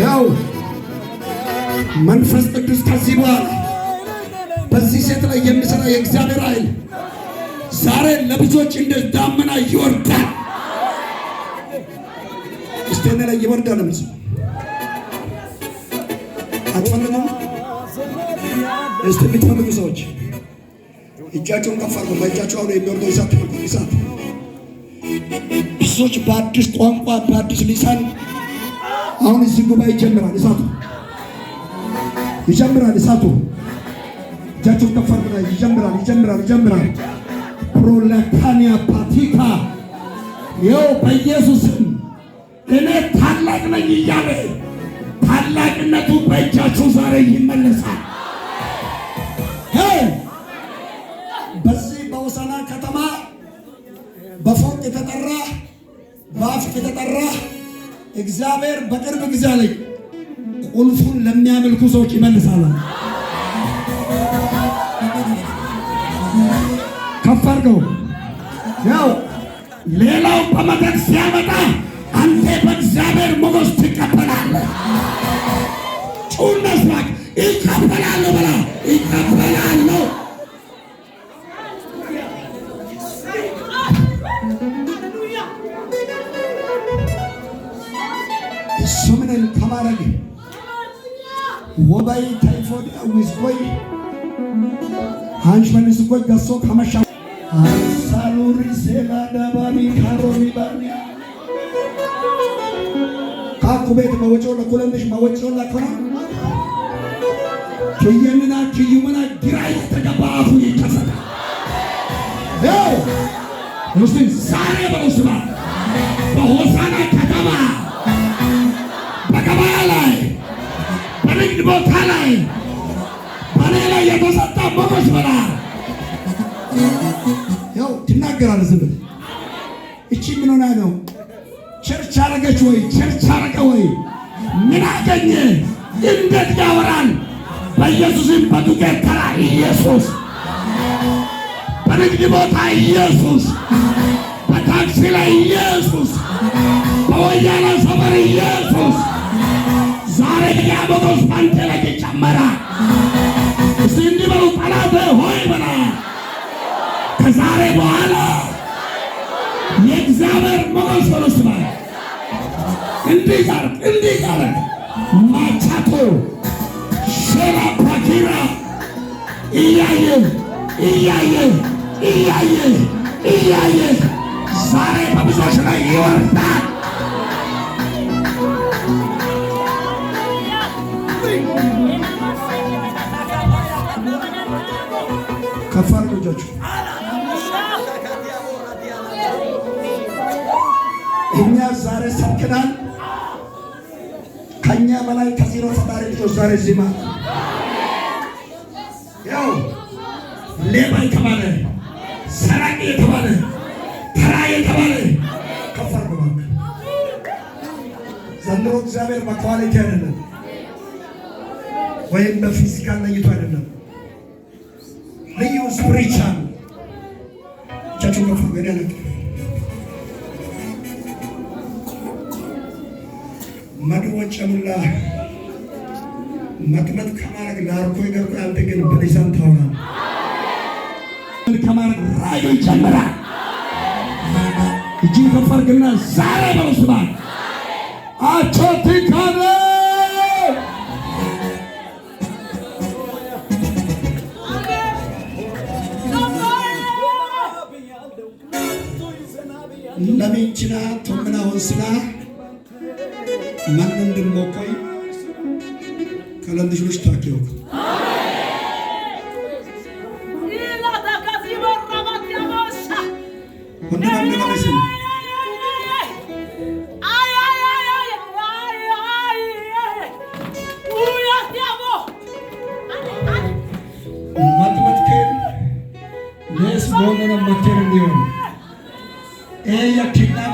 ያው መንፈስ ቅዱስ ከዚህ በኋላ በዚህ ሴት ላይ የሚሰራ የእግዚአብሔር ኃይል ዛሬ ለብዙዎች እንደ ዳመና ይወርዳል። እስቲ እኔ ላይ ይወርዳል። ለምን አትፈልጉም? እስቲ የምትፈልጉ ሰዎች እጃቸውን ከፍ አድርጉ። በእጃቸው አሁን የሚወርደው እሳት ብዙዎች በአዲስ ቋንቋ በአዲስ ሊሳን አሁን እዚህ ጉባኤ ይጀምራል። እሳቱ ይጀምራል። እሳቱ እጃቸውን ከፍ አድርጉ። ይጀምራል። ፕሮላካኒያ ፓቲካ ይኸው በኢየሱስም እኔ ታላቅ ነኝ እያለ ታላቅነቱ በእጃችሁ ዛሬ ይመለሳል። በዚህ በሆሳዕና ከተማ በፎቅ የተጠራ በአፍ የተጠራ እግዚአብሔር በቅርብ ጊዜ ላይ ቁልፉን ለሚያመልኩ ሰዎች ይመልሳል። ከፍ አድርገው። ያው ሌላው በመጠን ሲያመጣ አንተ በእግዚአብሔር ሞገስ ትቀበላለህ። ጩነስ ባክ ይቀበላለሁ በላ ይቀበላለሁ። ሱምነን ከማረግ ወባይ ታይፎድ ዊዝቆይ አንሽ መልስ ቆይ ገሶ ከመሻ አሳሉሪ ሴላ ዳባሪ ካሮኒ ባኒያ ካኩቤት መወጮ ለኩለንሽ መወጮ ለከና ከየምና ከዩመና ግራይ ተገባፉ ይከፈታ ያው ሙስሊም ዛሬ በውስማ በሆሳዕና ከተማ በገበያ ላይ በንግድ ቦታ ላይ በኔ ላይ የተሰጠ ሞገስ በላ ያው ትናገራለህ። ዝም ብለህ እቺ ምን ሆና ነው? ቸርች አረገች ወይ? ቸርች አረገ ወይ? ምን አገኘ? እንዴት ያወራል? በኢየሱስም በዱቄት ተራ ኢየሱስ፣ በንግድ ቦታ ኢየሱስ፣ በታክሲ ላይ ኢየሱስ፣ በወያኔ ሰፈር ኢየሱስ። ዛሬ ያበጎስ ባንተ ላይ ይጨመራል። እስቲ እንዲህ በሉ፣ ጠላቴ ሆይ በላ ከዛሬ በኋላ የእግዚአብሔር ሞገስ ወስባል። እንዲህ ጋር ማቻቶ ሸራ ፓኪራ እያየ ዛሬ በብዙዎች ላይ ይወርዳል። ከፍ አድርጉ እጆቻችሁ። እኛ ዛሬ ሰብከናል። ከኛ በላይ ከዜሮ ፈጣሪ ልጆች ዛሬ ዚማ ያው ሌባ የተባለ ሰራቂ የተባለ ተራ የተባለ ከፍ አድርጉ። ዘንድሮ እግዚአብሔር በኳሊቲ አይደለም ወይም በፊዚካል ለይቶ አይደለም፣ ልዩ ስፒሪቹዋል ቻቹ ከፍ ገደለ መድወጭ ሙላ መጥመጥ ከማረግ ላርኮ ይገርኩ አንተ ግን በሊሳን ታውራ ከማረግ ራዩ ይጀምራል። እጅ ከፍ አድርግና ዛሬ በውስባ አቾቲካነ ለሚንችና ቶምና ወስና ማን እንደሞቀይ ከለንድሽ ታኪው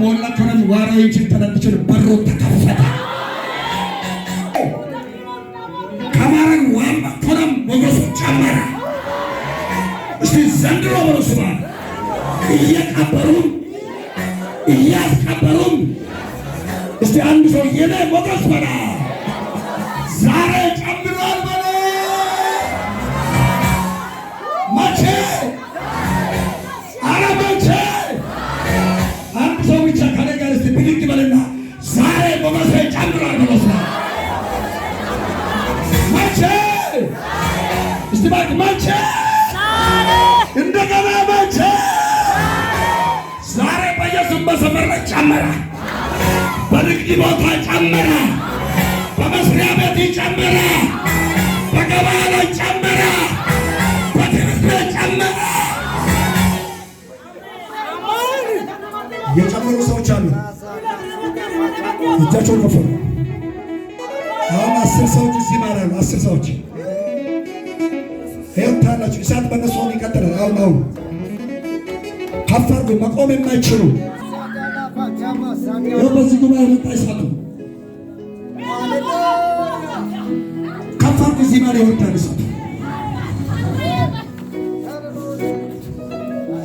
ሞላ ከነም ዋራይችን ተነጥችን በሮ ተከፈተ። ከማረን ዋማ ከነም ሞገሱ ጨመረ። እስቲ ዘንድሮ ወስባ እየቀበሩም እያስቀበሩም እስቲ አንድ ሰው የኔ ሞገስ በላ ዛሬ ጨምሯል በለ። መቼ? ኧረ መቼ? አንድ ሰው ብቻ ከኔ ጋር እስቲ ብድግ በልና ዛሬ ሞገሴ ጨምሯል በለ። መቼ? እስቲ ባክ መቼ? እንደገና መቼ? ዛሬ በኢየሱስ በሰፈር ላይ ጨመረ፣ በንግድ ቦታ ጨመረ፣ በመስሪያ ቤት ጨመረ፣ በገበያ ላይ ጨመረ፣ በትምህርት ቤት ጨመረ። የጨመሩ ሰዎች አሉ። እጃቸውን ከፈሉ። አሁን 10 ሰዎች እዚህ ማለት ነው። 10 ሰዎች ታላችሁ እሳት በነሱ ሆኖ ይቀጥላል። አሁን ከፍ አድርጎ መቆም የማይችሉ በዚህ ጉባኤ መጣ እሳቱ ከፍ አድርጎ እዚህ ማለት ይወርዳል እሳቱ።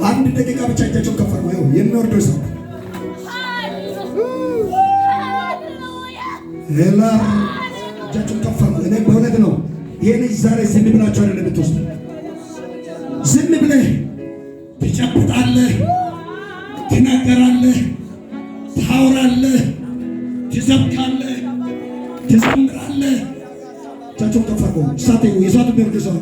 አንድ ደቂቃ ብቻ እጃቸውን ከፍ አድርጎ የሚወርደው እሳት ሌላ እጃቸውን ከፍ አድርጎ እኔ በእውነት ነው ይሄ ልጅ ዛሬ ዝም ብላችሁ አይደለም የምትወስዱ። ዝም ብለህ ትጨብጣለህ፣ ትናገራለህ፣ ታወራለህ፣ ትዘብካለህ፣ ትዘምራለህ። እጃቸውን ከፍ አድርገው እሳት የእሳቱ የሚወርድ ሰው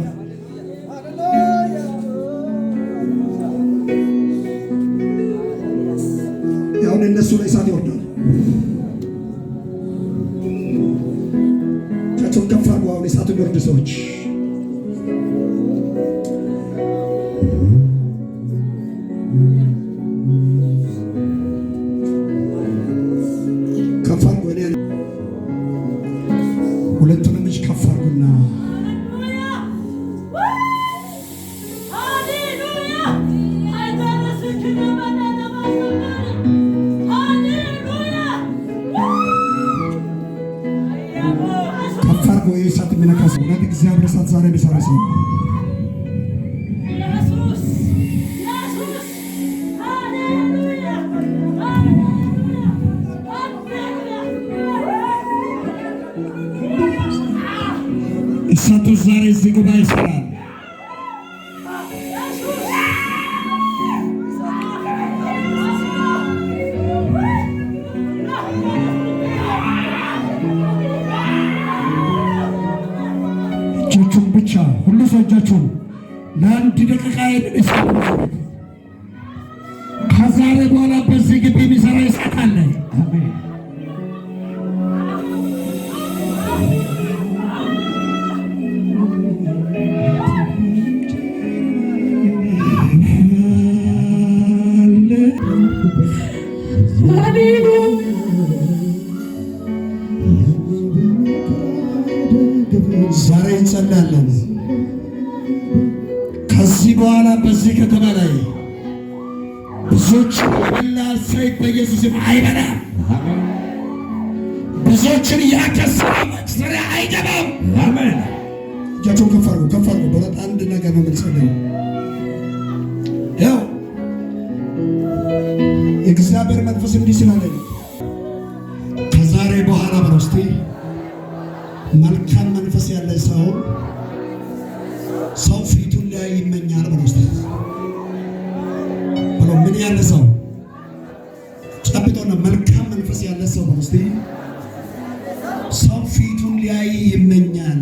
አሁን እነሱ ላይ እሳት ይወርዳል። እጃቸውን ከፍ አድርገው አሁን እሳቱ የሚወርድ ሰዎች ከፍ አድርጎ ሁለቱንም እጅ ከፍ አድርጉና ከፍ አድርጎ የእሳት የሚነካ ሰው እውነት እግዚአብሔር እሳት ዛሬ የሚሰራ ሰው እሳቱ ዛሬ እዚህ ጉባኤ ይሰራል። እጆቹን ብቻ ሁሉ ሰው እጆቹን ለአንድ ደቂቃ ከዛሬ በኋላ በዚህ ግቢ የሚሰራ እሳት አለ። አሜን። ዛሬ እንጸልያለን። ከዚህ በኋላ በዚህ ከተማ ላይ ብዙዎችን የበላ ሰይፍ በኢየሱስም አይበላም። ብዙዎችን ያከሰረ መቅሰሪያ አይገባም። አሜን። እጃቸውን ከፍ አድርጉ፣ ከፍ አድርጉ። በሁለት አንድ ነገር ነው የምንጸልየው። ያው የእግዚአብሔር መንፈስ እንዲህ ስላለኝ ከዛሬ በኋላ በውስጤ መልካም መንፈስ ያለ ሰው ፊቱን ላይ ይመኛል በውስጤ ብሎ ምን ያለ ሰው ጨብጦና መልካም መንፈስ ያለ ሰው በውስጤ ሰው ፊቱን ላይ ይመኛል።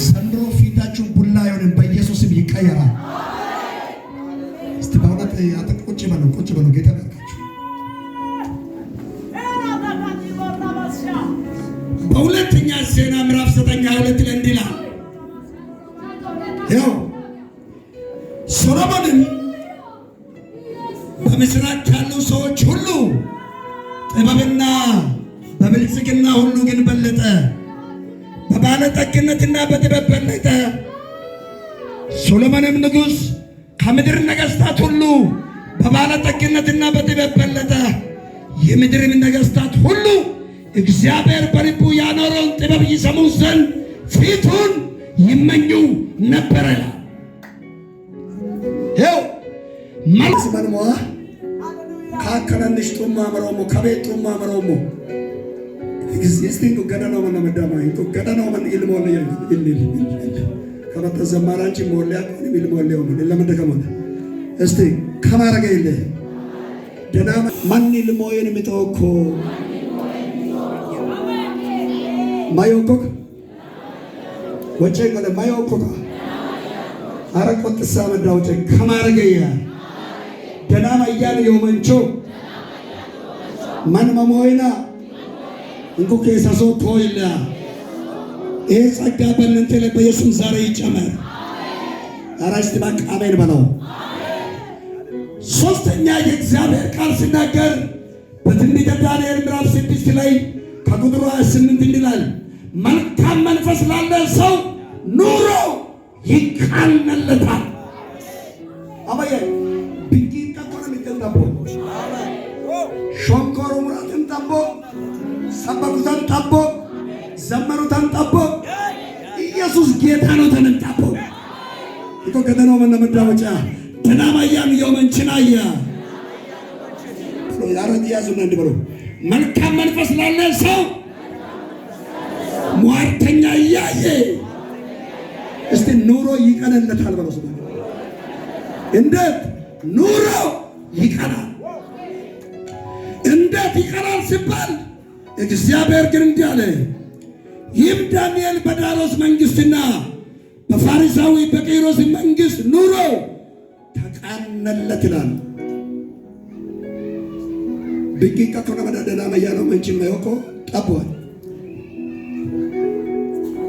ዘንድሮ ፊታችሁን ቡላ አይሆንም፣ በኢየሱስም ይቀየራል። እስቲ በእውነት ቁጭ በሉ፣ ቁጭ በሉ። ጌታ ይባርካችሁ። በሁለተኛ ዜና ምዕራፍ 9:22 ላይ እንዲህ ይላል፣ ያው ሶሎሞንም በምስራቅ ያሉ ሰዎች ሁሉ ጥበብና በብልጽግና ሁሉ ግን በለጠ፣ በባለጠግነትና በጥበብ በለጠ። ሶሎሞንም ንጉሥ ከምድር ነገሥታት ሁሉ በባለጠግነትና በጥበብ በለጠ። የምድርም ነገሥታት ሁሉ እግዚአብሔር በልቡ ያኖረውን ጥበብ ይሰሙ ዘንድ ፊቱን ይመኙ ነበረ። ይኸው መልስ መልሟ ካከለንሽ ጡማ መሮሞ ከቤት ጡማ መሮሞ existing gadana wana madama to gadana wana ilmo le ilil kabata zamaranchi molla ilmo le wana lamada kamana este kamara gaile dana man ilmo yen mitoko mayoko wache gale mayoko arakot samada wache kamara gaya dana mayyan yomancho man mamoina እንኩ ከሰሶ ቶይላ ጸጋ በእናንተ ላይ በኢየሱስ ዛሬ ይጨመር። አራጅት ባክ አሜን በለው። ሶስተኛ የእግዚአብሔር ቃል ሲናገር በትንቢተ ዳንኤል ምዕራፍ 6 ላይ ከቁጥር 8 እንዲላል መልካም መንፈስ ላለ ሰው ኑሮ ይቃናለታል። አባዬ ቢንኪን ተቆነ ሚተንታቦ ሾንኮሮ ሙራትን ታቦ ሰበኩታን ታቦ ዘመሩታን ታቦ ኢየሱስ ጌታ ነው ተነጣቦ እኮ ከተናው መነመዳወጫ ተናማያን የመንችናያ ያረድ ያዙና እንዲበሉ መልካም መንፈስ ላለ ሰው ሟርተኛ ያየ እስቲ ኑሮ ይቀናለታል በለው። እንዴት ኑሮ ይቀናል? እንዴት ይቀናል ሲባል እግዚአብሔር ግን እንዲህ አለ፣ ይህም ዳንኤል በዳሮስ መንግስትና በፋሪሳዊ በቂሮስ መንግስት ኑሮ ተቃነለት ይላል። ብቂቃ ከሆነ መዳደና መያለው መንቺ ማይወቆ ጠቧል